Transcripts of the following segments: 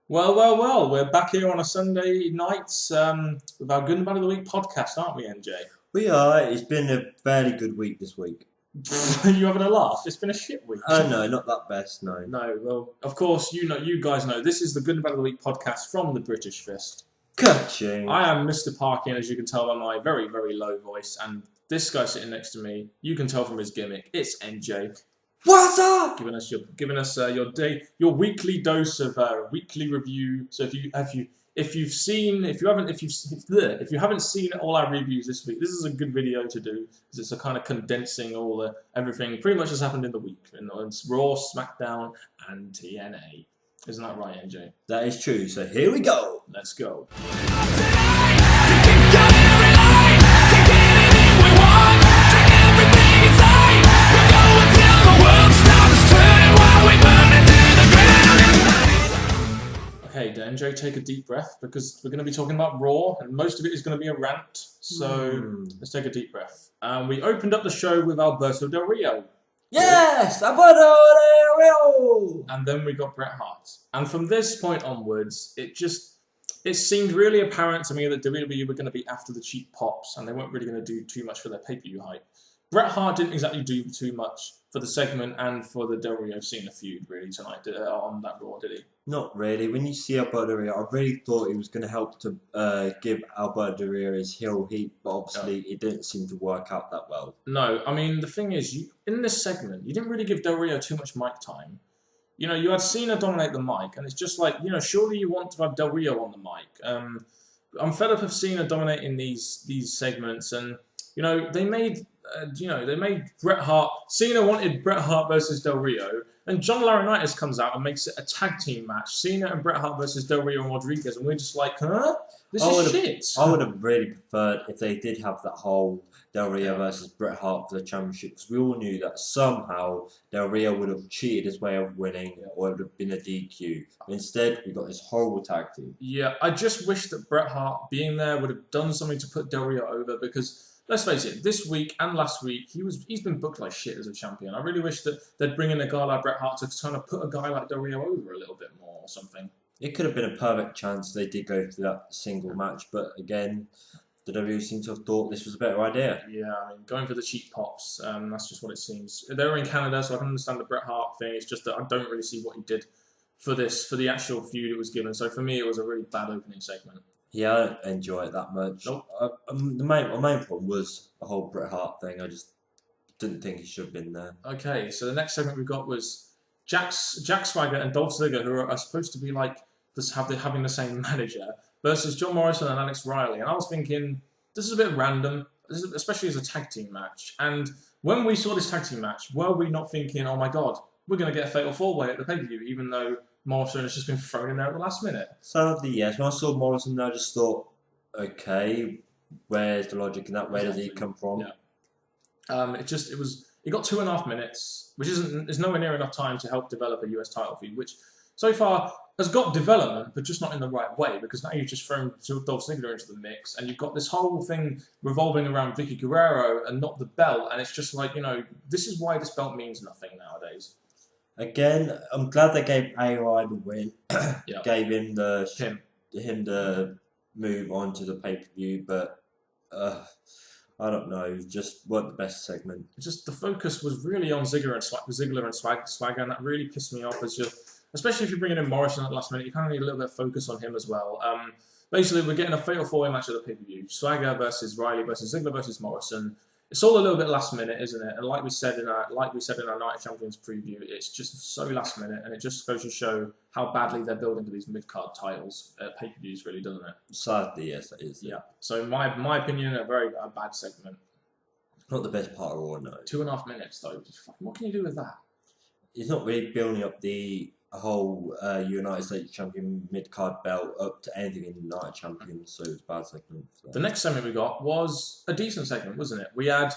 Well, we're back here on a Sunday night with our Good and Bad of the Week podcast, aren't we, NJ? We are. It's been a fairly good week this week. You having a laugh? It's been a shit week. No, not that best, no. No, well, of course, you guys know, this is the Good and Bad of the Week podcast from the British Fist. Ka-ching. I am Mr. Parkin, as you can tell by my very, very low voice, and this guy sitting next to me, you can tell from his gimmick, it's NJ. What's up? Giving us your weekly dose of weekly review. So if you haven't seen all our reviews this week, this is a good video to do because it's a kind of condensing all the everything pretty much has happened in the week. And it's Raw, SmackDown, and TNA. Isn't that right, NJ? That is true. So here we go. Let's go. Okay, NJ, take a deep breath because we're going to be talking about Raw, and most of it is going to be a rant. So let's take a deep breath. We opened up the show with Alberto Del Rio. Yes, Alberto Del Rio. And then we got Bret Hart. And from this point onwards, it seemed really apparent to me that WWE were going to be after the cheap pops, and they weren't really going to do too much for their pay-per-view hype. Bret Hart didn't exactly do too much for the segment and for the Del Rio Cena feud really tonight on that Raw, did he? Not really. When you see Alberto Del Rio, I really thought he was going to help to give Alberto Del Rio his heel heat, but obviously it didn't seem to work out that well. No, I mean, the thing is, in this segment, you didn't really give Del Rio too much mic time. You know, you had Cena dominate the mic, and it's just like, surely you want to have Del Rio on the mic. I'm fed up of Cena dominating these segments, and they made Bret Hart. Cena wanted Bret Hart versus Del Rio, and John Laurinaitis comes out and makes it a tag team match: Cena and Bret Hart versus Del Rio and Rodriguez, and we're just like, huh? This is shit. I would have really preferred if they did have that whole Del Rio versus Bret Hart for the championship, because we all knew that somehow Del Rio would have cheated his way of winning, or it would have been a DQ. Instead, we got this horrible tag team. Yeah, I just wish that Bret Hart being there would have done something to put Del Rio over, because let's face it, this week and last week, he's been booked like shit as a champion. I really wish that they'd bring in a guy like Bret Hart to kind of put a guy like Del Rio over a little bit more or something. It could have been a perfect chance they did go through that single match, but again, the WWE seemed to have thought this was a better idea. Yeah, I mean, going for the cheap pops, that's just what it seems. They were in Canada, so I can understand the Bret Hart thing. It's just that I don't really see what he did for the actual feud it was given. So for me, it was a really bad opening segment. Yeah, I don't enjoy it that much. Nope. My main problem was the whole Bret Hart thing. I just didn't think he should have been there. Okay, so the next segment we got was Jack Swagger and Dolph Ziggler, who are supposed to be like having the same manager, versus John Morrison and Alex Riley. And I was thinking, this is a bit random, especially as a tag team match. And when we saw this tag team match, were we not thinking, oh my god, we're going to get a fatal four-way at the pay-per-view, even though Morrison has just been thrown in there at the last minute? Sadly, yes. When I saw Morrison, I just thought, okay, where's the logic in that? Where does he come from? Yeah. It got 2.5 minutes, which is nowhere near enough time to help develop a US title feud, which so far has got development, but just not in the right way, because now you've just thrown Dolph Ziggler into the mix, and you've got this whole thing revolving around Vicky Guerrero and not the belt, and it's just like, this is why this belt means nothing nowadays. Again, I'm glad they gave AI the win. Yeah. Gave him the move on to the pay-per-view, but I don't know, just weren't the best segment. Just the focus was really on Ziggler and Swagger, and that really pissed me off. Especially if you're bringing in Morrison at the last minute, you kind of need a little bit of focus on him as well. Basically, we're getting a fatal four-way match at the pay-per-view: Swagger versus Riley versus Ziggler versus Morrison. It's all a little bit last minute, isn't it? And like we said in our Night of Champions preview, it's just so last minute, and it just goes to show how badly they're building to these mid-card titles at pay-per-views, really, doesn't it? Sadly, yes, it is. Yeah. So my opinion, a bad segment. Not the best part of Raw, no. 2.5 minutes though. What can you do with that? It's not really building up the whole United States Champion mid-card belt up to anything in United Champions, so it was a bad segment. So. The next segment we got was a decent segment, wasn't it? We had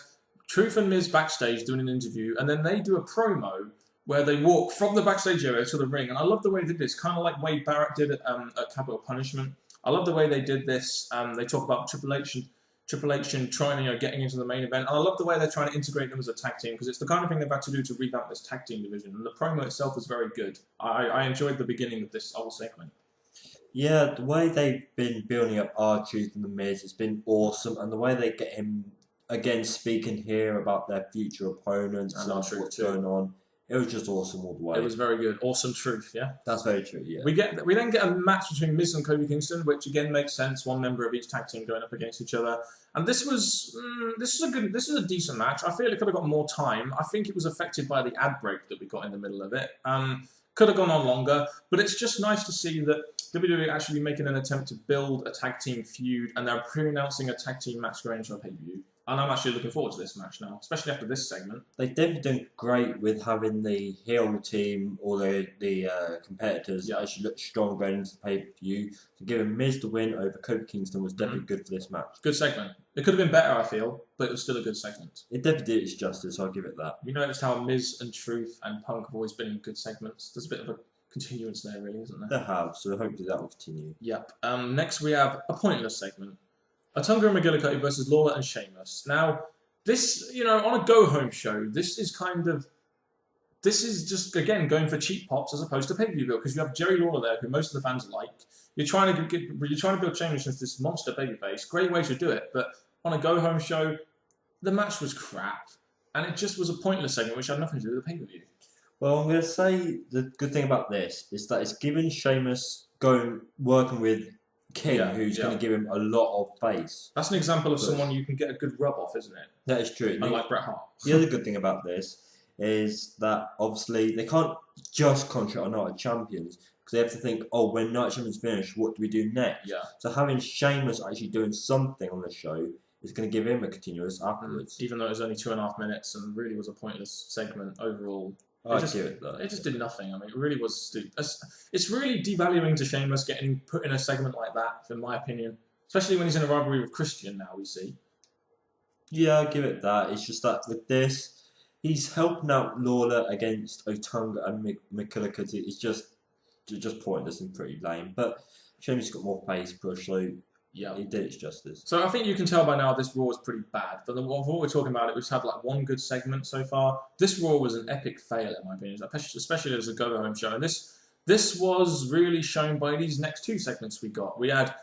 Truth and Miz backstage doing an interview, and then they do a promo where they walk from the backstage area to the ring, and I love the way they did this, kind of like Wade Barrett did at Capital Punishment. I love the way they did this. They talk about Triple H and trying, getting into the main event. And I love the way they're trying to integrate them as a tag team, because it's the kind of thing they've had to do to revamp this tag team division. And the promo itself was very good. I enjoyed the beginning of this whole segment. Yeah, the way they've been building up R-Truth and The Miz, it's been awesome. And the way they get him, again, speaking here about their future opponents And and R-Truth what's too. going on, it was just awesome all the way. It was very good. Awesome truth, yeah. That's very true, yeah. We then get a match between Miz and Kofi Kingston, which again makes sense. One member of each tag team going up against each other, and this is a decent match. I feel it could have got more time. I think it was affected by the ad break that we got in the middle of it. Could have gone on longer, but it's just nice to see that WWE actually making an attempt to build a tag team feud, and they're pre-announcing a tag team match going into a pay-per-view. And I'm actually looking forward to this match now, especially after this segment. They've definitely done great with having the heel team or the competitors actually look strong going into the pay-per-view. To give Miz the win over Kofi Kingston was definitely good for this match. Good segment. It could have been better, I feel, but it was still a good segment. It definitely did its justice, so I'll give it that. You noticed how Miz and Truth and Punk have always been in good segments. There's a bit of a continuance there, really, isn't there? They have, so hopefully that will continue. Yep. Next we have a pointless segment. Otunga and McGillicuddy versus Lawler and Sheamus. Now, this, on a go-home show, this is just, again, going for cheap pops as opposed to pay-per-view build, because you have Jerry Lawler there, who most of the fans like. You're trying to build Sheamus into this monster babyface. Great way to do it, but on a go-home show, the match was crap, and it just was a pointless segment, which had nothing to do with the pay-per-view. Well, I'm going to say the good thing about this is that it's given Sheamus working with King, who's going to give him a lot of face. That's an example of someone you can get a good rub off, isn't it? That is true. Unlike Bret Hart. The other good thing about this is that obviously they can't just concentrate on Night of Champions, because they have to think, oh, when Night of Champions finish, what do we do next? Yeah. So having Sheamus actually doing something on the show is going to give him a continuous afterwards. Even though it was only 2.5 minutes and really was a pointless segment overall. It just did nothing. I mean, it really was stupid. It's really devaluing to Sheamus getting put in a segment like that, in my opinion. Especially when he's in a rivalry with Christian now, we see. Yeah, I'll give it that. It's just that with this, he's helping out Lawler against Otunga and McGillicuddy. It's just pointless and pretty lame. But Sheamus got more pace push, so yeah, he did its justice. So I think you can tell by now this Raw is pretty bad. But what we're talking about, we've had like one good segment so far. This Raw was an epic fail, in my opinion, especially as a go-home show. And this was really shown by these next two segments we got. We had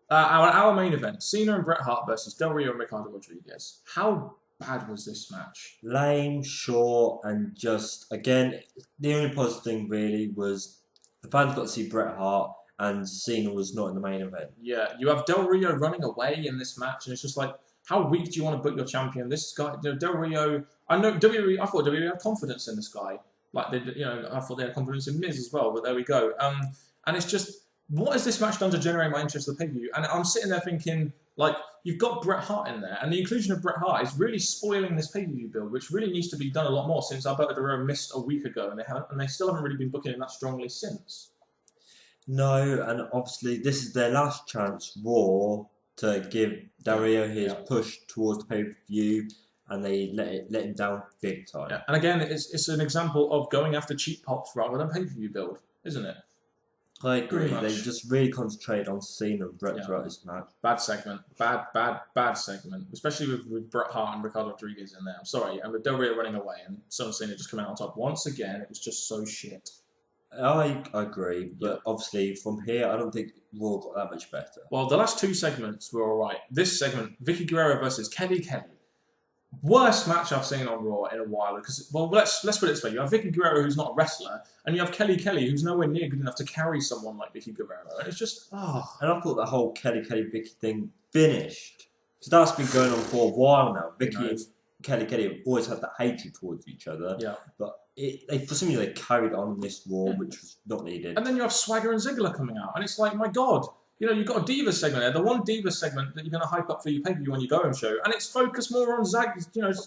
our main event, Cena and Bret Hart versus Del Rio and Ricardo Rodriguez. How bad was this match? Lame, short, and just, again, the only positive thing really was the fans got to see Bret Hart, and Cena was not in the main event. Yeah, you have Del Rio running away in this match, and it's just like, how weak do you want to book your champion? This guy, Del Rio. I thought WWE had confidence in this guy. Like I thought they had confidence in Miz as well. But there we go. And it's just, what has this match done to generate my interest in the pay-per-view? And I'm sitting there thinking, like, you've got Bret Hart in there, and the inclusion of Bret Hart is really spoiling this pay-per-view build, which really needs to be done a lot more since Alberto Del Rio missed a week ago, and they still haven't really been booking him that strongly since. No, and obviously this is their last chance, Raw, to give Del Rio his push towards the pay-per-view, and they let him down big time. Yeah. And again, it's an example of going after cheap pops rather than pay-per-view build, isn't it? I agree. They just really concentrated on Cena and Bret throughout this match. Bad segment. Bad segment. Especially with Bret Hart and Ricardo Rodriguez in there. I'm sorry. And with Del Rio running away and Cena just coming out on top. Once again, it was just so shit. I agree, but obviously from here, I don't think Raw got that much better. Well, the last two segments were alright. This segment, Vicky Guerrero versus Kelly. Worst match I've seen on Raw in a while. Because, well, let's put it this way. You have Vicky Guerrero, who's not a wrestler, and you have Kelly, who's nowhere near good enough to carry someone like Vicky Guerrero. And it's just, And I thought the whole Kelly Vicky thing finished. Because that's been going on for a while now. Vicky and Kelly have always had that hatred towards each other. Yeah. But for some reason, they carried on this Raw, which was not needed. And then you have Swagger and Ziggler coming out, and it's like, my God. You've got a Divas segment there, the one Divas segment that you're going to hype up for your pay-per-view when you go and show, and it's focused more on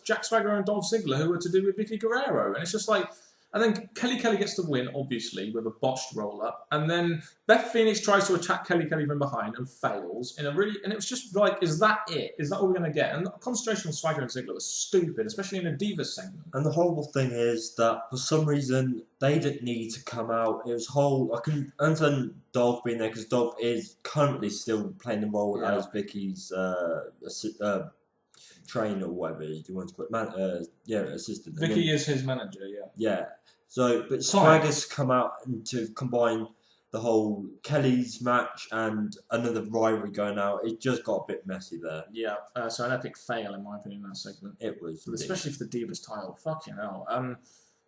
Jack Swagger and Dolph Ziggler, who are to do with Vicky Guerrero, and it's just like, and then Kelly gets the win, obviously, with a botched roll-up, and then Beth Phoenix tries to attack Kelly from behind and fails, and it was just like, is that it? Is that all we're going to get? And the concentration on Swagger and Ziggler was stupid, especially in a Divas segment. And the horrible thing is that, for some reason, they didn't need to come out. It was I can understand Dolph being there, because Dolph is currently still playing the role as Vicky's trainer or whatever you want to put assistant. Vicky is his manager, Yeah. So, but Swagger's come out to combine the whole Kelly's match and another rivalry going out, it just got a bit messy there. Yeah, so an epic fail in my opinion in that segment. It was, especially for the Divas title. Fucking hell.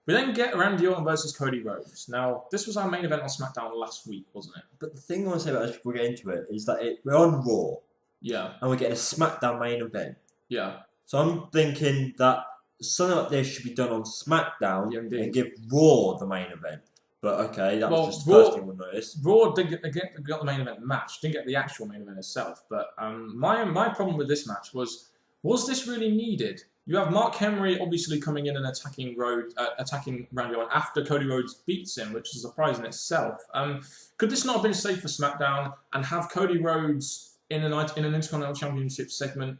We then get Randy Orton versus Cody Rhodes. Now, this was our main event on SmackDown last week, wasn't it? But the thing I want to say about this before we get into it is that we're on Raw. Yeah. And we're getting a SmackDown main event. Yeah. So I'm thinking that something like this should be done on SmackDown and give Raw the main event. But okay, that was just the first thing we noticed. Raw did get the main event match, didn't get the actual main event itself. But my problem with this match was this really needed? You have Mark Henry obviously coming in and attacking Randy Orton after Cody Rhodes beats him, which is a surprise in itself. Could this not have been safe for SmackDown and have Cody Rhodes in an Intercontinental Championship segment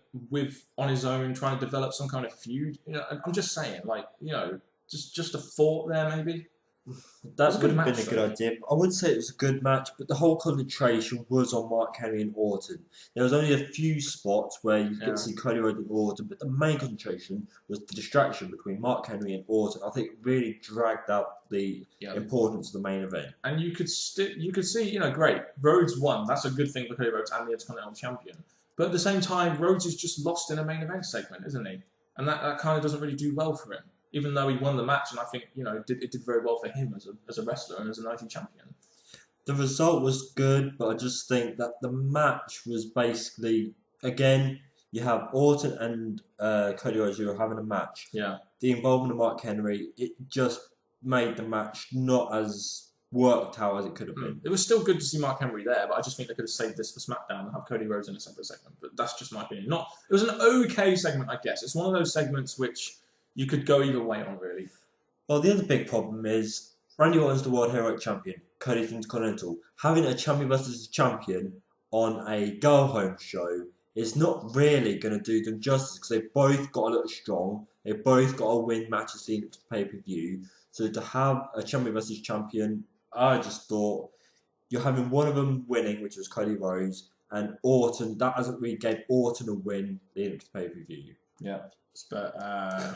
on his own, trying to develop some kind of feud? You know, I'm just saying, like, you know, just a thought there maybe. That would have been a good idea. I would say it was a good match, but the whole concentration was on Mark Henry and Orton. There was only a few spots where you could see Cody Rhodes and Orton, but the main concentration was the distraction between Mark Henry and Orton. I think it really dragged out the importance of the main event. And you could see, you know, great, Rhodes won. That's a good thing for Cody Rhodes and the Intercontinental Champion. But at the same time, Rhodes is just lost in a main event segment, isn't he? And that kind of doesn't really do well for him. Even though he won the match, and I think, you know, it did very well for him as a wrestler and as an IC champion. The result was good, but I just think that the match was basically, again, you have Orton and Cody Rhodes who are having a match. Yeah. The involvement of Mark Henry, it just made the match not as worked out as it could have been. It was still good to see Mark Henry there, but I just think they could have saved this for SmackDown and have Cody Rhodes in a separate segment. But that's just my opinion. It was an okay segment, I guess. It's one of those segments which you could go either way on, really. Well, the other big problem is Randy Orton's the World Heavyweight Champion, Cody's Intercontinental. Having a champion versus a champion on a go-home show is not really going to do them justice because they both got a little strong. They both got to win matches leading up to pay-per-view. So to have a champion versus champion, I just thought you're having one of them winning, which was Cody Rhodes, and Orton. That hasn't really gave Orton a win leading up to pay-per-view. Yeah. But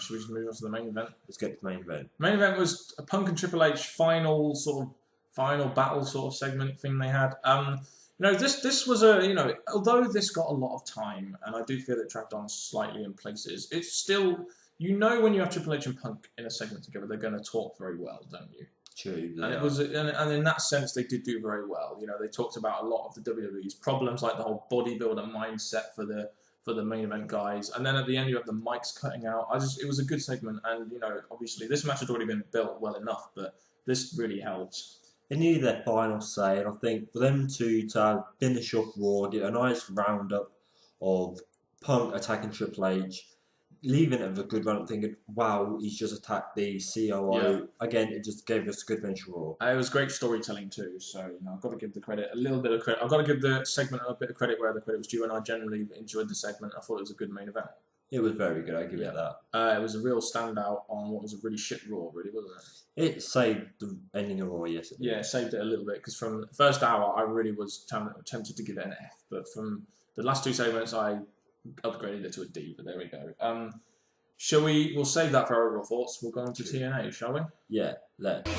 should we just move on to the main event? Let's get to the main event. Main event was a Punk and Triple H final battle sort of segment thing they had. You know, this was although this got a lot of time, and I do feel it dragged on slightly in places, it's still, you know, when you have Triple H and Punk in a segment together, they're going to talk very well, don't you? True. And in that sense, they did do very well. You know, they talked about a lot of the WWE's problems, like the whole bodybuilder mindset for the main event guys, and then at the end you have the mics cutting out. It was a good segment, and you know, obviously this match had already been built well enough, but this really helped. They needed their final say, and I think for them to finish off Raw, get a nice roundup of Punk attacking Triple H, leaving it with a good run. I'm thinking, wow, he's just attacked the COO. Yeah. Again, it just gave us a good finish Raw. It was great storytelling too, so you know, I've got to give the credit, a little bit of credit. I've got to give the segment a bit of credit where the credit was due, and I generally enjoyed the segment. I thought it was a good main event. It was very good, I give it that. It was a real standout on what was a really shit Raw, really, wasn't it? It saved the ending of Raw, yes. Yeah, it saved it a little bit, because from the first hour, I really was tempted to give it an F, but from the last two segments, I upgraded it to a D, but there we go. We'll save that for our overall thoughts. We'll go on to TNA, shall we? Yeah, let's.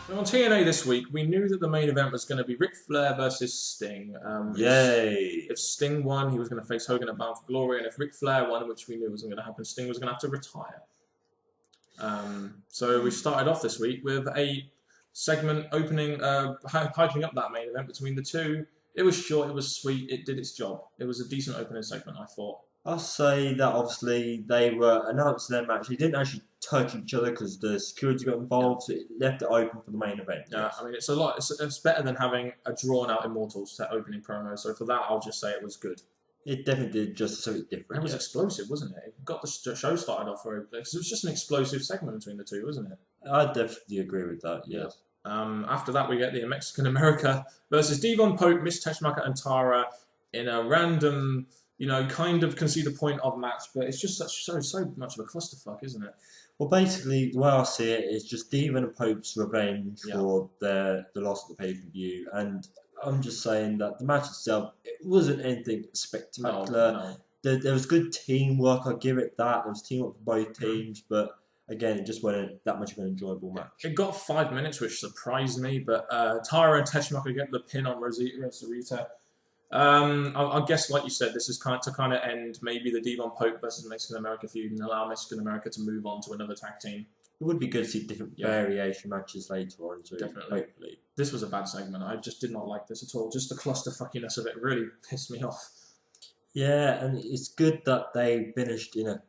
So on TNA this week, we knew that the main event was going to be Ric Flair versus Sting. Yay! If Sting won, he was going to face Hogan at Bound for Glory, and if Ric Flair won, which we knew wasn't going to happen, Sting was going to have to retire. So we started off this week with a segment opening, hyping up that main event between the two. It was short, it was sweet, it did its job. It was a decent opening segment, I thought. I'll say that obviously they were announcing their match. They didn't actually touch each other because the security got involved, so it left it open for the main event. Yeah, yes. I mean, it's better than having a drawn-out Immortals set opening promo, so for that, I'll just say it was good. It definitely did just so different. It was explosive, wasn't it? It got the show started off very because it was just an explosive segment between the two, wasn't it? I definitely agree with that. Yes. After that, we get the Mexican America versus Devon Pope, Miss Teschmacher, and Tara in a random, you know, kind of concede a point of match, but it's just so much of a clusterfuck, isn't it? Well, basically, the way I see it is just Devon and Pope's revenge for the loss of the pay-per-view, and I'm just saying that the match itself, it wasn't anything spectacular. No. There was good teamwork. I'll give it that. There was teamwork for both teams, but again, it just wasn't that much of an enjoyable match. It got 5 minutes, which surprised me, but Tara and Teshmaka get the pin on Rosita and Sarita. I guess, like you said, this is to kind of end maybe the Devon Pope versus Mexican America feud and allow Mexican America to move on to another tag team. It would be good to see different variation matches later on, too. Definitely. Hopefully. This was a bad segment. I just did not like this at all. Just the clusterfuckiness of it really pissed me off. Yeah, and it's good that they finished in a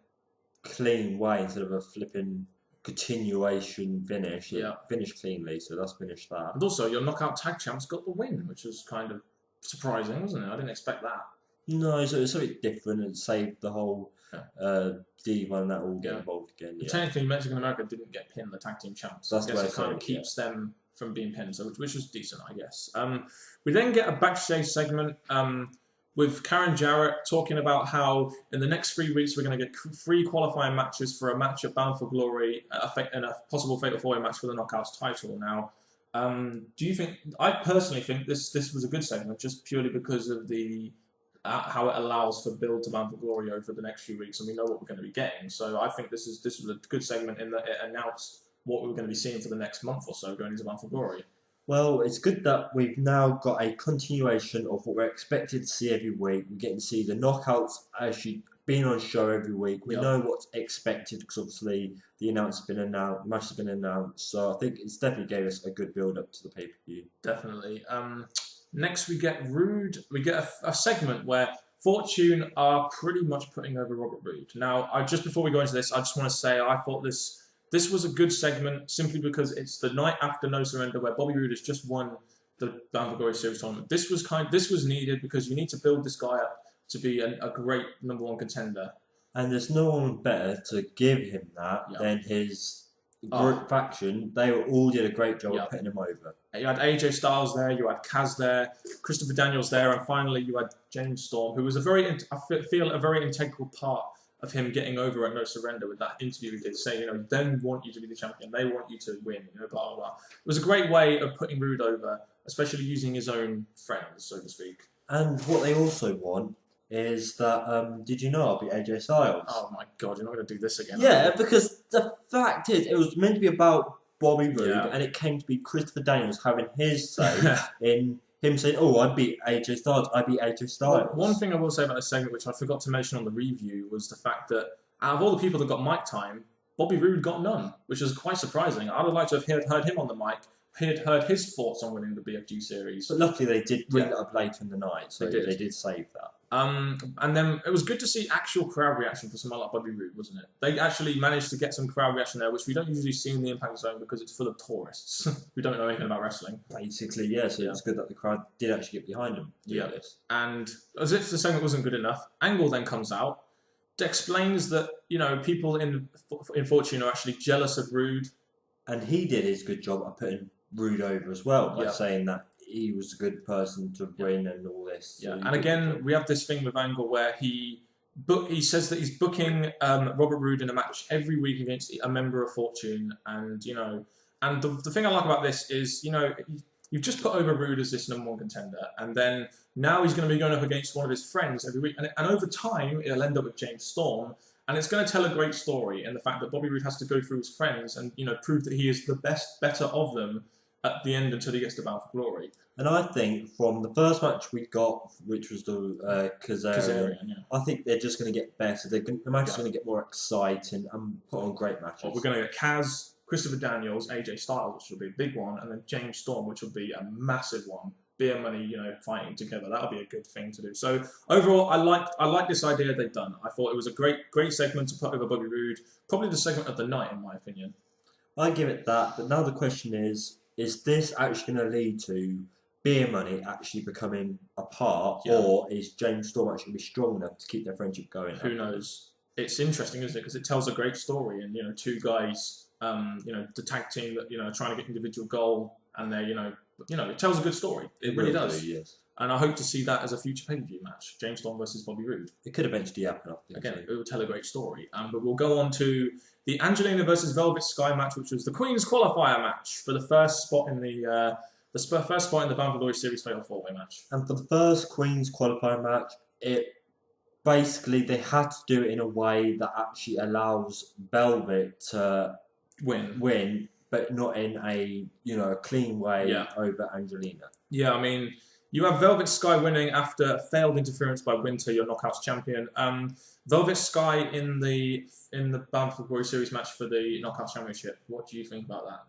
clean way instead of a flipping continuation finish. Yeah. Finished cleanly, so let's finish that. And also, your knockout tag champs got the win, which was kind of surprising, wasn't it? I didn't expect that. No, so it's something different and saved the whole Devon and that all get involved again. Yeah. Technically, Mexican America didn't get pinned, the tag team champs. So That's I the way guess it kind of it keeps them from being pinned, so which was decent, I guess. We then get a backstage segment with Karen Jarrett talking about how in the next 3 weeks we're going to get 3 qualifying matches for a match at Bound for Glory and a possible Fatal 4-Way match for the Knockouts title. Now, do you think? I personally think this was a good segment just purely because of the how it allows for build to Bound for Glory over the next few weeks, and we know what we're going to be getting. So I think this was a good segment in that it announced what we were going to be seeing for the next month or so going into Bound for Glory. Well, it's good that we've now got a continuation of what we're expected to see every week. We're getting to see the knockouts actually being on show every week. We know what's expected because obviously the match has been announced. So I think it's definitely gave us a good build up to the pay-per-view. Definitely. Next we get Rude. We get a segment where Fortune are pretty much putting over Robert Roode. Now, just before we go into this, I just want to say I thought this was a good segment simply because it's the night after No Surrender where Bobby Roode has just won the Bound for Glory Series tournament. This was needed because you need to build this guy up to be a great #1 contender. And there's no one better to give him that than his group faction. They all did a great job of putting him over. You had AJ Styles there, you had Kaz there, Christopher Daniels there, and finally you had James Storm, who was a very integral part of him getting over at No Surrender with that interview he did, saying, they want you to be the champion, they want you to win, blah, blah, blah. It was a great way of putting Roode over, especially using his own friends, so to speak. And what they also want is that, did you know I'll be AJ Styles? Oh my God, you're not going to do this again. Yeah, because the fact is, it was meant to be about Bobby Roode, and it came to be Christopher Daniels having his say in him saying, I beat AJ Styles, I beat AJ Styles. One thing I will say about this segment, which I forgot to mention on the review, was the fact that out of all the people that got mic time, Bobby Roode got none, which is quite surprising. I would like to have heard him on the mic, heard his thoughts on winning the BFG series. But luckily they did bring it up later in the night, so they did save that. And then it was good to see actual crowd reaction for someone like Bobby Roode, wasn't it? They actually managed to get some crowd reaction there, which we don't usually see in the Impact Zone because it's full of tourists who don't know anything about wrestling. Basically, yeah, so it's good that the crowd did actually get behind him. And as if the segment wasn't good enough, Angle then comes out, explains that, people in Fortune are actually jealous of Roode. And he did his good job of putting Roode over as well by saying that he was a good person to win and all this. So and again, we have this thing with Angle where he says that he's booking Robert Roode in a match every week against a member of Fortune, and and the thing I like about this is you've just put over Roode as this #1 contender, and then now he's going to be going up against one of his friends every week, and over time it'll end up with James Storm. And it's going to tell a great story in the fact that Bobby Roode has to go through his friends and prove that he is the better of them at the end until he gets to Bound for Glory. And I think from the first match we got, which was the Kazarian, I think they're just going to get better. The match is going to get more exciting and put on great matches. Well, we're going to get Kaz, Christopher Daniels, AJ Styles, which will be a big one, and then James Storm, which will be a massive one. Beer money, fighting together. That'll be a good thing to do. So overall, I like this idea they've done. I thought it was a great segment to put over Bobby Roode. Probably the segment of the night, in my opinion. I give it that. But now the question is this actually going to lead to beer money actually becoming a part, or is James Storm actually going to be strong enough to keep their friendship going? Who knows? It's interesting, isn't it? Because it tells a great story, and two guys, the tag team that are trying to get individual goal, and they're it tells a good story. It really does. Yes. And I hope to see that as a future pay-per-view match, James Storm versus Bobby Roode. It could eventually happen. Again, it will tell a great story. But we'll go on to the Angelina versus Velvet Sky match, which was the Queen's qualifier match for the first spot in the The first spot in the Bound for Glory Series Fatal 4-Way match. And for the first Queen's qualifying match, basically they had to do it in a way that actually allows Velvet to win, but not in a a clean way over Angelina. Yeah, I mean, you have Velvet Sky winning after failed interference by Winter, your Knockouts champion. Velvet Sky in the Bound for Glory Series match for the Knockouts Championship. What do you think about that?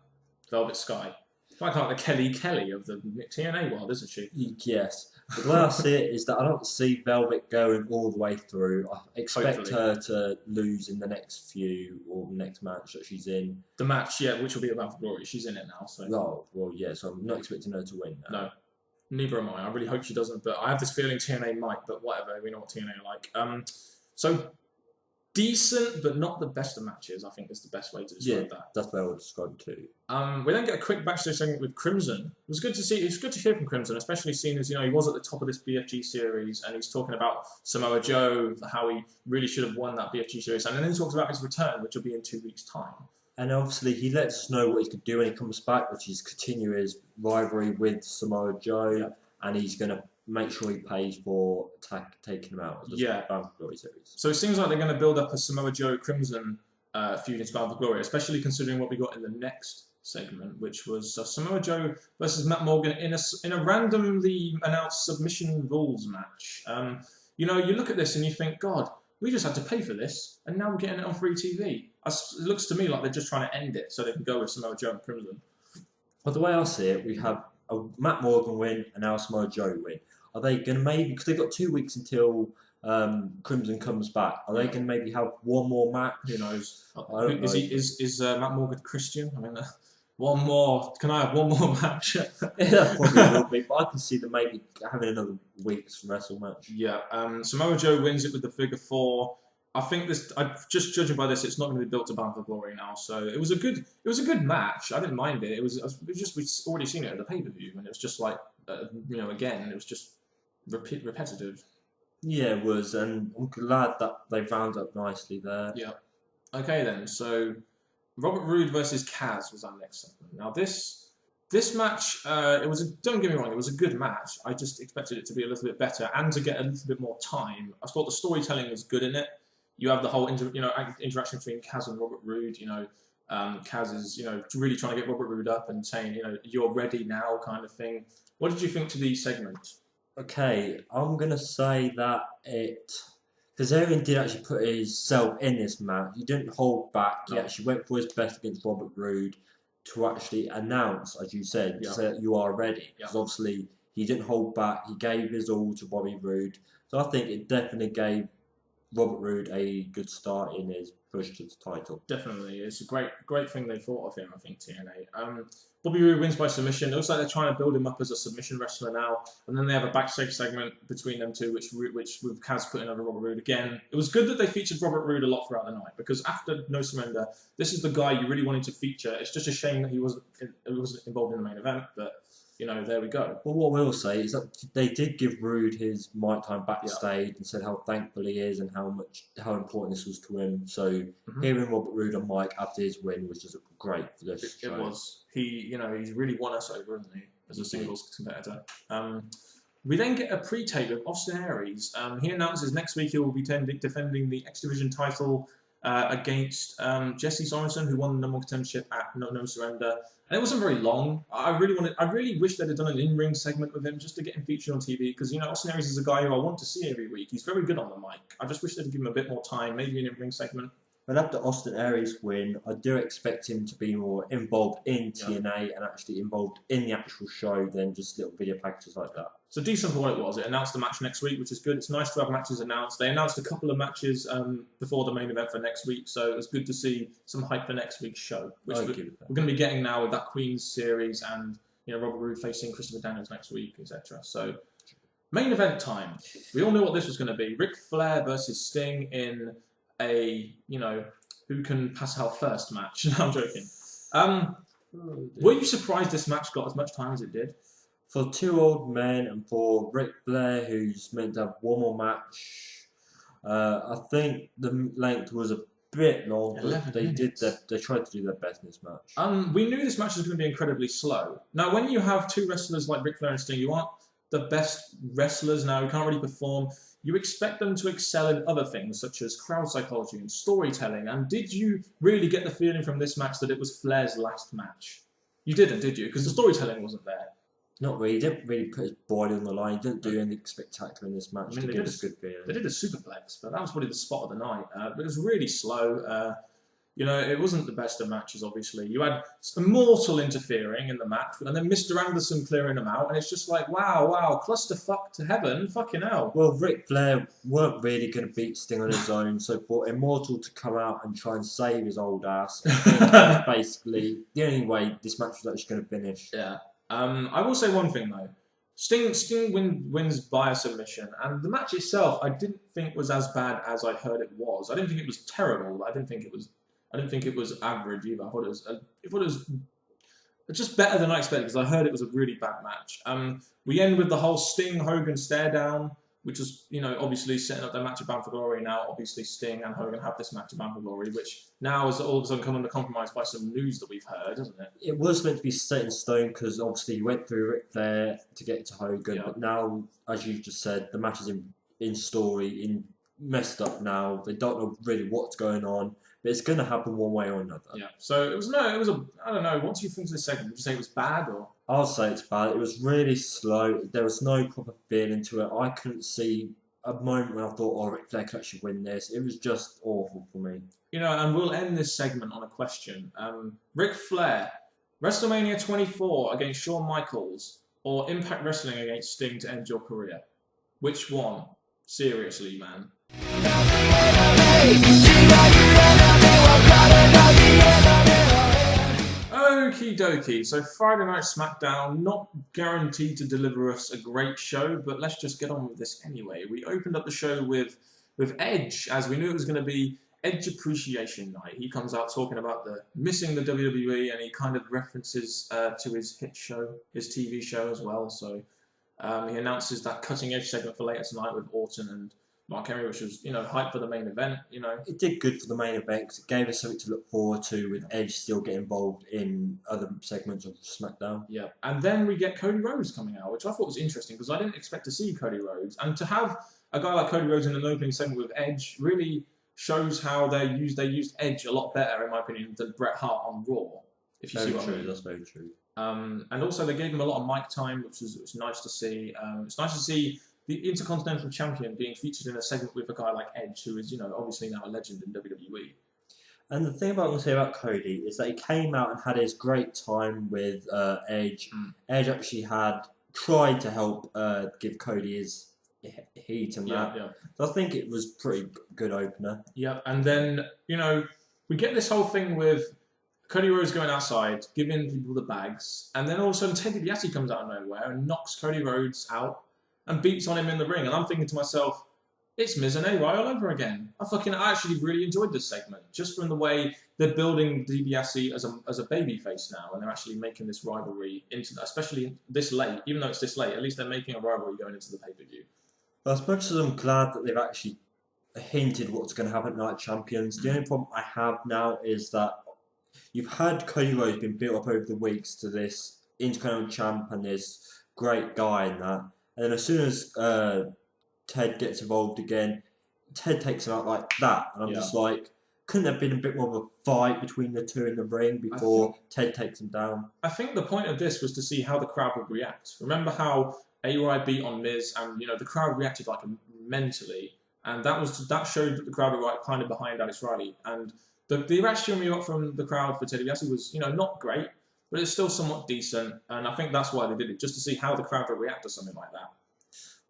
Velvet Sky. Quite like the Kelly of the TNA world, isn't she? Yes. But the way I see it is that I don't see Velvet going all the way through. I expect her to lose in the next few or next match that she's in. The match, yeah, which will be about Glory. She's in it now, so. Oh, well, yeah. So I'm not expecting her to win. No, neither am I. I really hope she doesn't, but I have this feeling TNA might. But whatever, we know what TNA are like. So decent, but not the best of matches, I think is the best way to describe that. That's the way I would describe it too. We then get a quick backstage segment with Crimson. It was good to see. It's good to hear from Crimson, especially seeing as he was at the top of this BFG series, and he's talking about Samoa Joe, how he really should have won that BFG series, and then he talks about his return, which will be in 2 weeks' time. And obviously, he lets us know what he could do when he comes back, which is continue his rivalry with Samoa Joe, and he's going to make sure he pays for taking him out of the Bound for Glory series. So it seems like they're going to build up a Samoa Joe Crimson feud in Bound for Glory, especially considering what we got in the next segment, which was Samoa Joe versus Matt Morgan in a randomly announced submission rules match. You look at this and you think, God, we just had to pay for this, and now we're getting it on free TV. It looks to me like they're just trying to end it so they can go with Samoa Joe and Crimson. Well, the way I see it, we have a Matt Morgan win and now Samoa Joe win. Are they going to maybe, because they've got 2 weeks until Crimson comes back, are they going to maybe have one more match? Who knows? Is Matt Morgan Christian? I mean, one more. Can I have one more match? Yeah, probably will be, but I can see them maybe having another week's wrestle match. Yeah, Samoa Joe wins it with the figure 4. I think this. Just judging by this, it's not going to be built to Bound for Glory now. So it was a good match. I didn't mind it. It was just we'd already seen it at the pay-per-view, and it was just like again, it was just repetitive. Yeah, it was, and I'm glad that they round up nicely there. Yeah. Okay then. So Robert Roode versus Kaz was our next segment. Now this match, don't get me wrong, it was a good match. I just expected it to be a little bit better and to get a little bit more time. I thought the storytelling was good in it. You have the whole interaction between Kaz and Robert Roode. Kaz is really trying to get Robert Roode up and saying you're ready now kind of thing. What did you think to the segment? Okay, I'm gonna say that Kazarian did actually put himself in this match. He didn't hold back. He actually went for his best against Robert Roode to actually announce, as you said, to say that you are ready. Because obviously he didn't hold back. He gave his all to Bobby Roode. So I think it definitely gave Robert Roode a good start in his push to the title. Definitely, it's a great thing they thought of him. I think TNA. Bobby Roode wins by submission. It looks like they're trying to build him up as a submission wrestler now. And then they have a backstage segment between them two, which with Kaz putting over Robert Roode again. It was good that they featured Robert Roode a lot throughout the night because after No Surrender, this is the guy you really wanted to feature. It's just a shame that he wasn't involved in the main event, but. There we go. Well, what we'll say is that they did give Roode his mic time backstage and said how thankful he is and how important this was to him. So hearing Robert Roode on mic after his win was just great for this show. It was. He's really won us over, hasn't he, as a singles competitor. We then get a pre-tape with Austin Aries. He announces next week he will be defending the X Division title against Jesse Sorensen, who won the number one contendership at No Surrender. And it wasn't very long. I really wish they'd have done an in-ring segment with him just to get him featured on TV because Austin Aries is a guy who I want to see every week. He's very good on the mic. I just wish they'd give him a bit more time, maybe an in-ring segment. But after Austin Aries win, I do expect him to be more involved in TNA and actually involved in the actual show than just little video packages like that. So decent for what it was. It announced the match next week, which is good. It's nice to have matches announced. They announced a couple of matches before the main event for next week, so it was good to see some hype for next week's show, which we're going to be getting now with that Queen's series and Robert Roode facing Christopher Daniels next week, etc. So main event time. We all knew what this was going to be. Ric Flair versus Sting in a who can pass out first match. No, I'm joking. Were you surprised this match got as much time as it did? For two old men and for Ric Flair, who's meant to have one more match, I think the length was a bit long, but 11 they minutes. they tried to do their best in this match. We knew this match was going to be incredibly slow. Now, when you have two wrestlers like Ric Flair and Sting, you aren't the best wrestlers now, who can't really perform. You expect them to excel in other things, such as crowd psychology and storytelling. And did you really get the feeling from this match that it was Flair's last match? You didn't, did you? Because the storytelling wasn't there. Not really. He didn't really put his body on the line. He didn't do anything spectacular in this match to give us a good feeling. They did a superplex, but that was probably the spot of the night. But it was really slow. You know, it wasn't the best of matches, obviously. You had Immortal interfering in the match, and then Mr. Anderson clearing them out, and it's just like, wow, clusterfuck to heaven, fucking hell. Well, Ric Flair weren't really going to beat Sting on his own, so for Immortal to come out and try and save his old ass, that's basically the only way this match was actually going to finish. Yeah. I will say one thing, though. Sting wins by a submission, and the match itself I didn't think was as bad as I heard it was. I didn't think it was terrible. I didn't think it was average either. I thought it was just better than I expected, because I heard it was a really bad match. We end with the whole Sting Hogan stare down, which was, you know, obviously setting up their match at Bound for Glory. Now, obviously, Sting and Hogan have this match at Bound for Glory, which now has all of a sudden come under compromise by some news that we've heard, hasn't it? It was meant to be set in stone because obviously you went through Ric Flair to get to Hogan, but now, as you just said, the match is in story, messed up now. They don't know really what's going on, but it's going to happen one way or another. Yeah. So it was I don't know. What do you think of this segment? Would you say it was bad or? I'll say it's bad. It was really slow. There was no proper feeling to it. I couldn't see a moment when I thought, oh, Ric Flair could actually win this. It was just awful for me. You know, and we'll end this segment on a question. Ric Flair, WrestleMania 24 against Shawn Michaels, or Impact Wrestling against Sting to end your career? Which one? Seriously, man. Okie dokie, so Friday Night SmackDown, not guaranteed to deliver us a great show, but let's just get on with this anyway. We opened up the show with Edge, as we knew it was going to be Edge Appreciation Night. He comes out talking about missing the WWE, and he kind of references to his hit show, his TV show as well. So he announces that cutting edge segment for later tonight with Orton and Mark Henry, which was, you know, hype for the main event, you know. It did good for the main event because it gave us something to look forward to, with Edge still getting involved in other segments of SmackDown. Yeah, and then we get Cody Rhodes coming out, which I thought was interesting because I didn't expect to see Cody Rhodes. And to have a guy like Cody Rhodes in an opening segment with Edge really shows how they used Edge a lot better, in my opinion, than Bret Hart on Raw. If you see what I mean. That's very true. And also they gave him a lot of mic time, which was nice to see. It's nice to see the Intercontinental Champion being featured in a segment with a guy like Edge, who is, you know, obviously now a legend in WWE. And the thing I'm going to say about Cody is that he came out and had his great time with Edge. Edge actually tried to help give Cody his heat and that. Yeah. So I think it was pretty good opener. Yeah, and then, you know, we get this whole thing with Cody Rhodes going outside, giving people the bags, and then all of a sudden Ted DiBiase comes out of nowhere and knocks Cody Rhodes out and beats on him in the ring. And I'm thinking to myself, it's Miz and A-Rye all over again. I actually really enjoyed this segment, just from the way they're building DiBiase as a baby face now, and they're actually making this rivalry, especially this late, even though it's this late, at least they're making a rivalry going into the pay-per-view. As much as I'm glad that they've actually hinted what's going to happen at Night Champions, the only problem I have now is that you've had Cody Rhodes been built up over the weeks to this Intercontinental Champ and this great guy and that, and then as soon as Ted gets involved again, Ted takes him out like that, and I'm just like, couldn't there have been a bit more of a fight between the two in the ring before Ted takes him down? I think the point of this was to see how the crowd would react. Remember how A-Rye beat on Miz, and, you know, the crowd reacted like mentally, and that showed that the crowd were kind of behind Alex Riley. And the reaction we got from the crowd for Ted DiBiase was, you know, not great, but it's still somewhat decent, and I think that's why they did it, just to see how the crowd would react to something like that.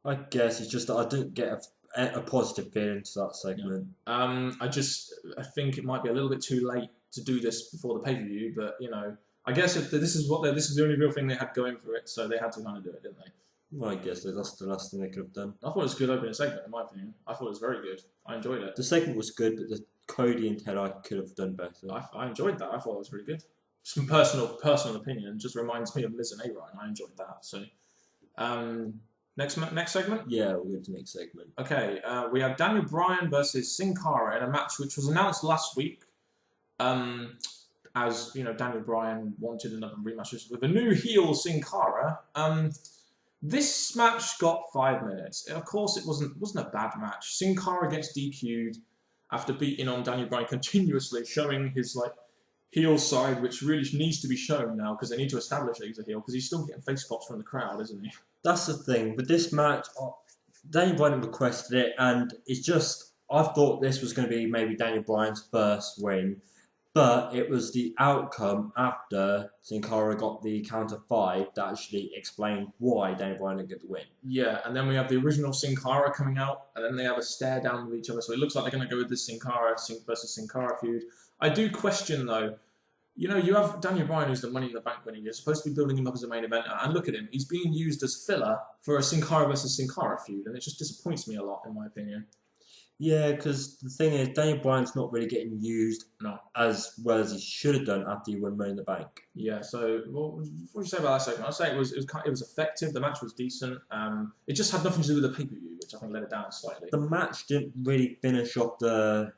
I guess it's just that I didn't get a positive feeling to that segment. Yeah. I think it might be a little bit too late to do this before the pay-per-view, but, you know, I guess this is the only real thing they had going for it, so they had to kind of do it, didn't they? Well, I guess that's the last thing they could have done. I thought it was a good opening segment, in my opinion. I thought it was very good. I enjoyed it. The segment was good, but the Cody and Ted I could have done better. I enjoyed that. I thought it was really good. Some personal opinion. Just reminds me of Miz and A-Rye, and I enjoyed that. So, Next segment? Yeah, we'll go to the next segment. Okay, we have Daniel Bryan versus Sin Cara in a match which was announced last week. As you know, Daniel Bryan wanted another rematch with a new heel Sin Cara. This match got 5 minutes. Of course, it wasn't a bad match. Sin Cara gets DQ'd after beating on Daniel Bryan continuously, showing his heel side, which really needs to be shown now because they need to establish that he's a heel because he's still getting face pops from the crowd, isn't he? That's the thing. With this match, Daniel Bryan requested it, and it's just, I thought this was going to be maybe Daniel Bryan's first win, but it was the outcome after Sin Cara got the counter 5 that actually explained why Daniel Bryan didn't get the win. Yeah, and then we have the original Sin Cara coming out, and then they have a stare down with each other, so it looks like they're going to go with this Sin Cara versus Sin Cara feud. I do question, though, you know, you have Daniel Bryan, who's the Money in the Bank winner. You're supposed to be building him up as a main eventer, and look at him. He's being used as filler for a Sin Cara versus Sin Cara feud, and it just disappoints me a lot, in my opinion. Yeah, because the thing is, Daniel Bryan's not really getting used as well as he should have done after he won Money in the Bank. Yeah, so what would you say about that segment? I'd say it was effective. The match was decent. It just had nothing to do with the pay-per-view, which I think let it down slightly. The match didn't really finish off the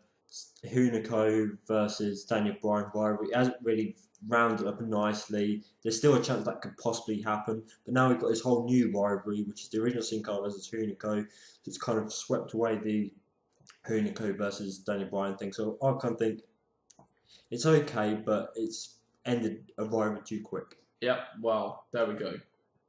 Hunico versus Daniel Bryan rivalry. It hasn't really rounded up nicely. There's still a chance that could possibly happen, but now we've got this whole new rivalry, which is the original Sin Cara versus Hunico. It's kind of swept away the Hunico versus Daniel Bryan thing. So I kind of think it's okay, but it's ended a rivalry too quick. Yep, well, there we go.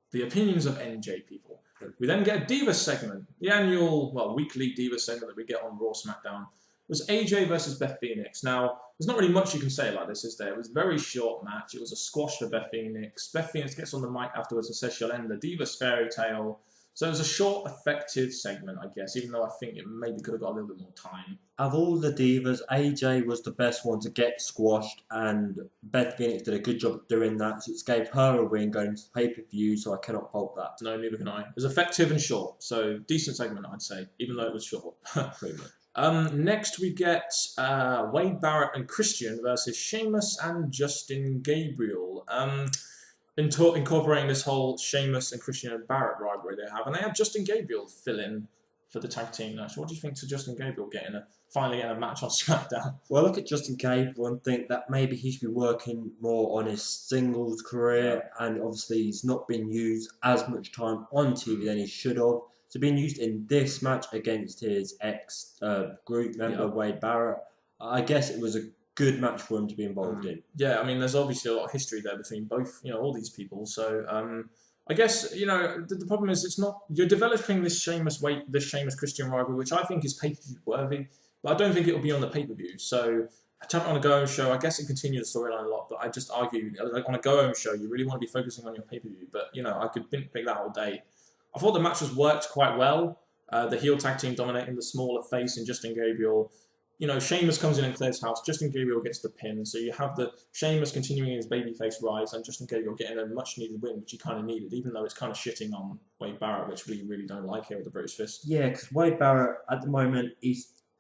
The opinions of NJ people. We then get a Divas segment. The annual, weekly Divas segment that we get on Raw SmackDown. It was AJ versus Beth Phoenix. Now, there's not really much you can say about this, is there? It was a very short match. It was a squash for Beth Phoenix. Beth Phoenix gets on the mic afterwards and says she'll end the Divas fairy tale. So it was a short, effective segment, I guess, even though I think it maybe could have got a little bit more time. Of all the Divas, AJ was the best one to get squashed, and Beth Phoenix did a good job of doing that. So it gave her a win going to the pay-per-view, so I cannot fault that. No, neither can I. It was effective and short, so decent segment, I'd say, even though it was short. Pretty much. Next we get Wade Barrett and Christian versus Sheamus and Justin Gabriel. Incorporating this whole Sheamus and Christian and Barrett rivalry they have, and they have Justin Gabriel fill in for the tag team match. What do you think to Justin Gabriel finally getting a match on SmackDown? Well, look at Justin Gabriel and think that maybe he should be working more on his singles career, and obviously he's not been used as much time on TV than he should have. So being used in this match against his ex-group member, Wade Barrett, I guess it was a good match for him to be involved in. Yeah, I mean, there's obviously a lot of history there between both, all these people. So I guess, the problem is it's not, you're developing this Sheamus Christian rivalry, which I think is pay-per-view worthy, but I don't think it'll be on the pay-per-view. So on a go-home show, I guess it continues the storyline a lot, but I just argue, on a go-home show, you really want to be focusing on your pay-per-view, but, I could pick that all day. I thought the match worked quite well. The heel tag team dominating the smaller face and Justin Gabriel. Sheamus comes in and clears house. Justin Gabriel gets the pin. So you have the Sheamus continuing his babyface rise and Justin Gabriel getting a much-needed win, which he kind of needed, even though it's kind of shitting on Wade Barrett, which we really don't like here at the British Fist. Yeah, because Wade Barrett, at the moment, he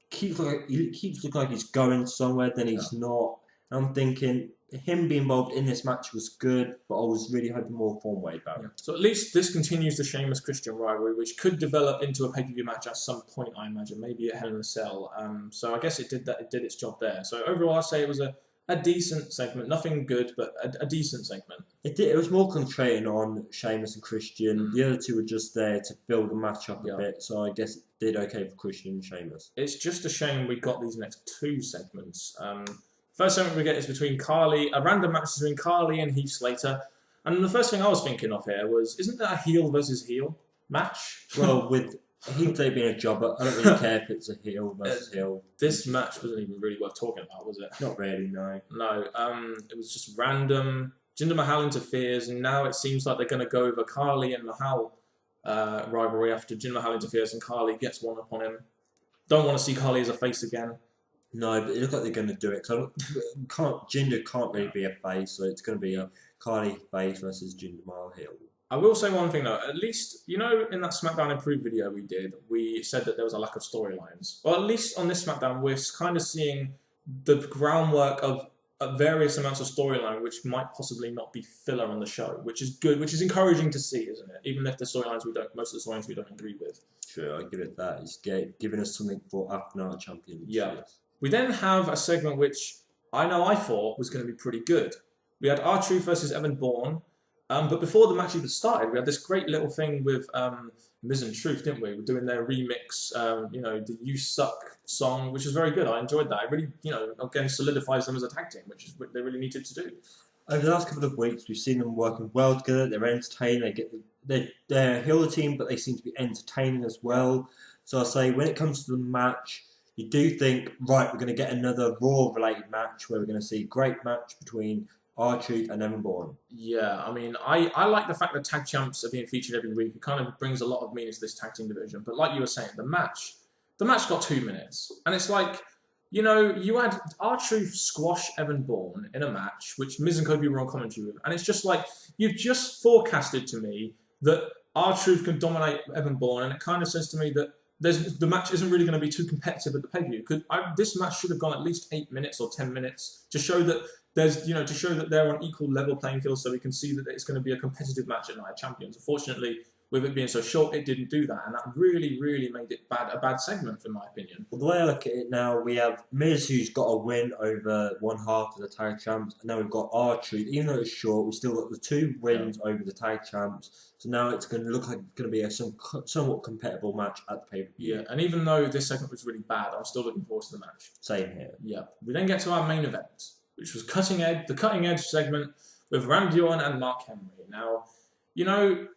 keeps looking like he's going somewhere, then he's not. I'm thinking him being involved in this match was good, but I was really hoping more from Wade Barrett. Yeah. So at least this continues the Sheamus Christian rivalry, which could develop into a pay-per-view match at some point, I imagine, maybe at Hell in a Cell. So I guess it did its job there. So overall, I'd say it was a decent segment. Nothing good, but a decent segment. It was more concentrating on Sheamus and Christian. The other two were just there to build the match up a bit, so I guess it did okay for Christian and Sheamus. It's just a shame we got these next two segments. First segment we get is between a random match between Carly and Heath Slater. And the first thing I was thinking of here was, isn't that a heel versus heel match? Well, with Heath Slater being a jobber, I don't really care if it's a heel versus heel. This match wasn't even really worth talking about, was it? Not really, no. No, it was just random. Jinder Mahal interferes, and now it seems like they're going to go over Carly and Mahal rivalry after Jinder Mahal interferes and Carly gets one up on him. Don't want to see Carly as a face again. No, but it looks like they're going to do it. Jinder can't really be a face, so it's going to be a Carly face versus Jinder Mahal heel. I will say one thing though, at least, in that SmackDown Improved video we did, we said that there was a lack of storylines. Well, at least on this SmackDown, we're kind of seeing the groundwork of various amounts of storyline which might possibly not be filler on the show, which is good, which is encouraging to see, isn't it? Even if the storylines most of the storylines we don't agree with. Sure, I give it that. It's giving us something for after Night of Champions. Yeah. Yes. We then have a segment which I thought was going to be pretty good. We had R-Truth versus Evan Bourne, but before the match even started, we had this great little thing with Miz and Truth, didn't we? We're doing their remix, the "You Suck" song, which was very good. I enjoyed that. It really, again solidifies them as a tag team, which is what they really needed to do. Over the last couple of weeks, we've seen them working well together. They're entertaining. They're a heel team, but they seem to be entertaining as well. So I say, when it comes to the match, you do think, right, we're going to get another Raw-related match where we're going to see a great match between R-Truth and Evan Bourne. Yeah, I mean, I like the fact that tag champs are being featured every week. It kind of brings a lot of meaning to this tag team division. But like you were saying, the match got 2 minutes. And it's like, you had R-Truth squash Evan Bourne in a match, which Miz and Kobe were on commentary with. And it's just like, you've just forecasted to me that R-Truth can dominate Evan Bourne. And it kind of says to me that the match isn't really going to be too competitive at the pay-per-view. This match should have gone at least 8 minutes or 10 minutes to show that to show that they're on equal level playing field, so we can see that it's going to be a competitive match at Night of Champions. Unfortunately, with it being so short, it didn't do that, and that really, really made it a bad segment, in my opinion. Well, the way I look at it now, we have Miz, who's got a win over one half of the tag champs, and now we've got R-Truth. Even though it's short, we've still got the 2 wins over the tag champs. So now it's going to look like it's going to be a somewhat compatible match at the pay-per-view. Yeah, and even though this segment was really bad, I'm still looking forward to the match. Same here. Yeah. We then get to our main event, which was the cutting edge segment with Randy Orton and Mark Henry. Now, I know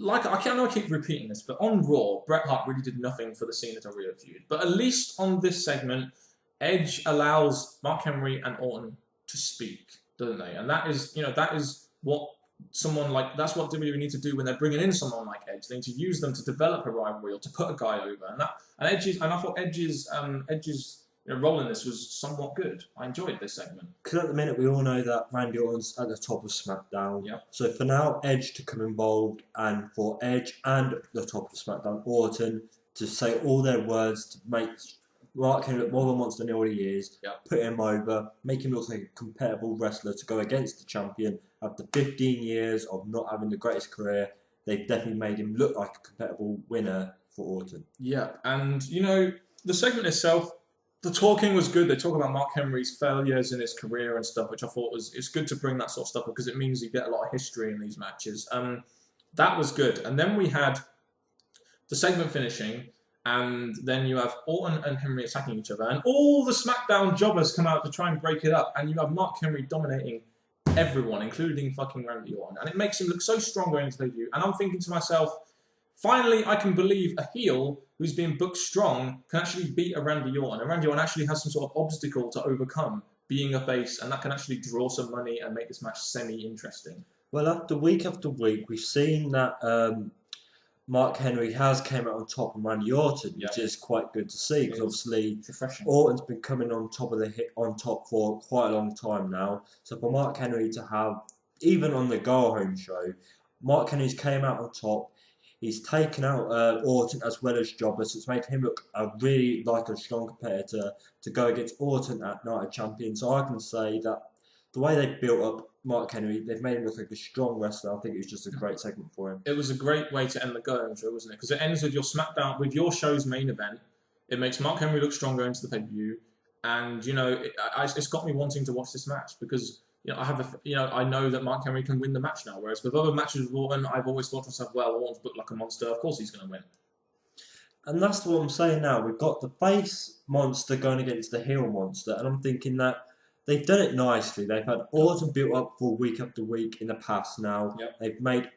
I keep repeating this, but on Raw, Bret Hart really did nothing for the Cena Del Rio feud. But at least on this segment, Edge allows Mark Henry and Orton to speak, doesn't they? And that is what that's what WWE need to do when they're bringing in someone like Edge. They need to use them to develop a rivalry or to put a guy over. And I thought Edge's role in this was somewhat good. I enjoyed this segment. Because at the minute, we all know that Randy Orton's at the top of SmackDown. Yep. So for now, Edge to come involved, and for Edge and the top of SmackDown, Orton, to say all their words to make Mark Henry look more of a monster than he already is, Yep. Put him over, make him look like a compatible wrestler to go against the champion. After 15 years of not having the greatest career, they've definitely made him look like a compatible winner for Orton. Yeah, and the segment itself, the talking was good. They talk about Mark Henry's failures in his career and stuff, which I thought it's good to bring that sort of stuff up because it means you get a lot of history in these matches. That was good. And then we had the segment finishing, and then you have Orton and Henry attacking each other, and all the SmackDown jobbers come out to try and break it up, and you have Mark Henry dominating everyone, including fucking Randy Orton, and it makes him look so strong going into the debut. And I'm thinking to myself, finally, I can believe a heel who's being booked strong can actually beat a Randy Orton. And Randy Orton actually has some sort of obstacle to overcome, being a face, and that can actually draw some money and make this match semi-interesting. Well, after week, we've seen that Mark Henry has came out on top of Randy Orton, which is quite good to see because obviously Orton's been coming on top for quite a long time now. So for Mark Henry to have, even on the Go Home show, Mark Henry's came out on top. He's taken out Orton as well as Jobber, so it's made him look really like a strong competitor to go against Orton at Night of Champions. So I can say that the way they built up Mark Henry, they've made him look like a strong wrestler. I think it was just a great segment for him. It was a great way to end the Go Home show, wasn't it? Because it ends with your SmackDown, with your show's main event. It makes Mark Henry look stronger into the pay-per-view, and it's got me wanting to watch this match because I know that Mark Henry can win the match now. Whereas with other matches with Orton, I've always thought to myself, well, Orton's booked like a monster. Of course he's going to win. And that's what I'm saying now. We've got the face monster going against the heel monster, and I'm thinking that they've done it nicely. They've had Orton built up for week after week in the past now. Yep. They've made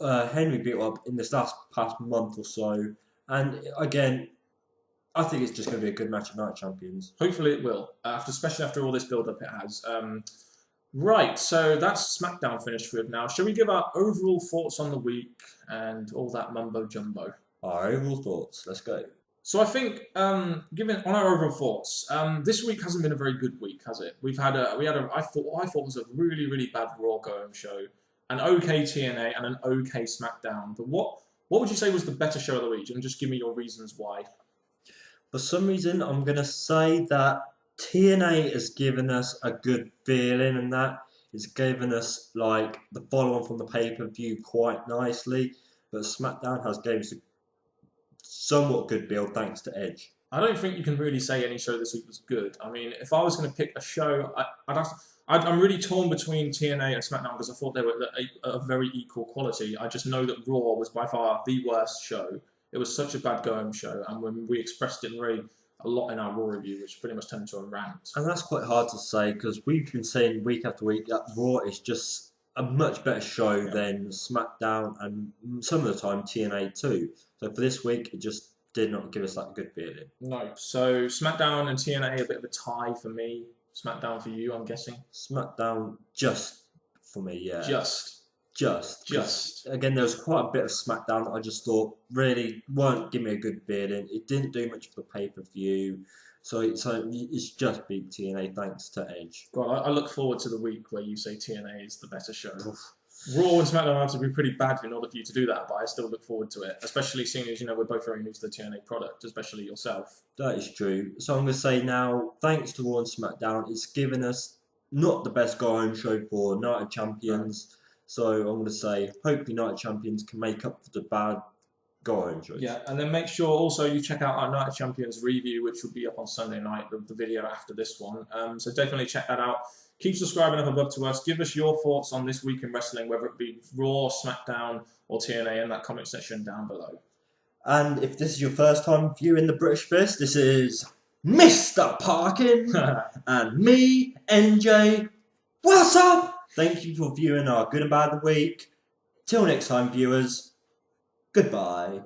Henry built up in this past month or so. And again, I think it's just going to be a good match of Night Champions. Hopefully it will, especially after all this build-up it has. Right, so that's SmackDown finished with now. Shall we give our overall thoughts on the week and all that mumbo-jumbo? Our overall thoughts. Let's go. So I think, given on our overall thoughts, this week hasn't been a very good week, has it? I thought was a really, really bad Raw Go-Home show, an okay TNA and an okay SmackDown. But what would you say was the better show of the week? And just give me your reasons why. For some reason, I'm going to say that TNA has given us a good feeling, and that it's given us like the follow on from the pay-per-view quite nicely. But SmackDown has given us a somewhat good build thanks to Edge. I don't think you can really say any show this week was good. I mean, if I was going to pick a show, I'm really torn between TNA and SmackDown because I thought they were a very equal quality. I just know that Raw was by far the worst show. It was such a bad going show, and when we expressed it a lot in our Raw review, which pretty much turned into a rant. And that's quite hard to say because we've been saying week after week that Raw is just a much better show than SmackDown and some of the time TNA too. So for this week, it just did not give us that good feeling. No. So SmackDown and TNA a bit of a tie for me. SmackDown for you, I'm guessing. SmackDown just for me, yeah. Just. Again, there was quite a bit of SmackDown that I just thought really won't give me a good feeling. It didn't do much for the pay-per-view. So it's just beat TNA thanks to Edge. God, I look forward to the week where you say TNA is the better show. Raw and SmackDown have to be pretty bad in order for you to do that, but I still look forward to it, especially seeing as, we're both very new to the TNA product, especially yourself. That is true. So I'm going to say now, thanks to Raw and SmackDown, it's given us not the best go-home show for Night of Champions. So I'm going to say, hopefully Night of Champions can make up for the bad go-home shows. Yeah, and then make sure also you check out our Night of Champions review, which will be up on Sunday night, the video after this one. So definitely check that out. Keep subscribing up above to us. Give us your thoughts on this week in wrestling, whether it be Raw, SmackDown, or TNA in that comment section down below. And if this is your first time viewing the British Fist, this is Mr. Parkin and me, NJ. What's up? Thank you for viewing our Good and Bad of the Week. Till next time, viewers. Goodbye.